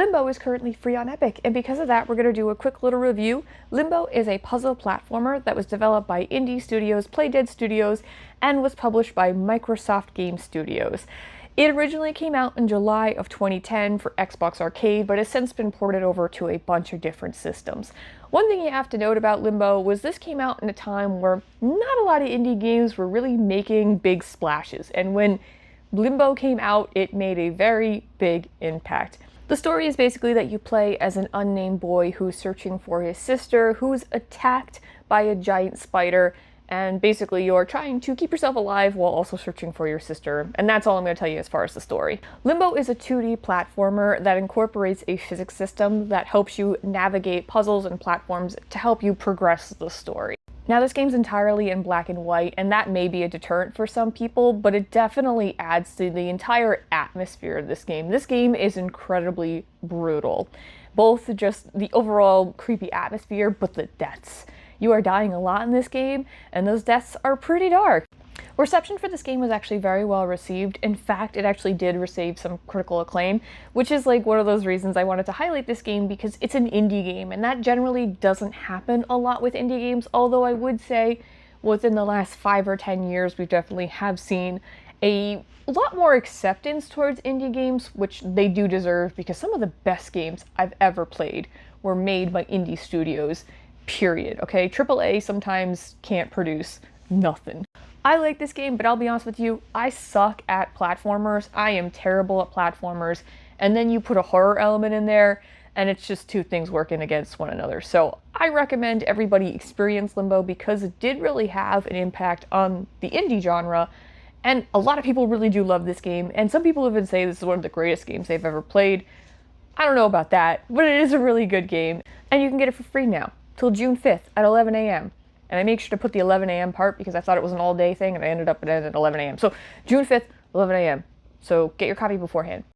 Limbo is currently free on Epic, and because of that, we're going to do a quick little review. Limbo is a puzzle platformer that was developed by indie studios, Playdead Studios, and was published by Microsoft Game Studios. It originally came out in July of 2010 for Xbox Arcade, but has since been ported over to a bunch of different systems. One thing you have to note about Limbo was this came out in a time where not a lot of indie games were really making big splashes, and when Limbo came out, it made a very big impact. The story is basically that you play as an unnamed boy who's searching for his sister, who's attacked by a giant spider, and basically you're trying to keep yourself alive while also searching for your sister, and that's all I'm going to tell you as far as the story. Limbo is a 2D platformer that incorporates a physics system that helps you navigate puzzles and platforms to help you progress the story. Now, this game's entirely in black and white, and that may be a deterrent for some people, but it definitely adds to the entire atmosphere of this game. This game is incredibly brutal. Both just the overall creepy atmosphere, but the deaths. You are dying a lot in this game, and those deaths are pretty dark. Reception for this game was actually very well received. In fact, it actually did receive some critical acclaim, which is like one of those reasons I wanted to highlight this game, because it's an indie game, and that generally doesn't happen a lot with indie games, although I would say within the last 5 or 10 years, we definitely have seen a lot more acceptance towards indie games, which they do deserve, because some of the best games I've ever played were made by indie studios, period, okay? AAA sometimes can't produce nothing. I like this game, but I'll be honest with you, I suck at platformers. I am terrible at platformers. And then you put a horror element in there, and it's just two things working against one another. So I recommend everybody experience Limbo because it did really have an impact on the indie genre. And a lot of people really do love this game. And some people even say this is one of the greatest games they've ever played. I don't know about that, but it is a really good game. And you can get it for free now, till June 5th at 11 a.m. And I make sure to put the 11 a.m. part because I thought it was an all-day thing, and I ended up at 11 a.m. So June 5th, 11 a.m. So get your copy beforehand.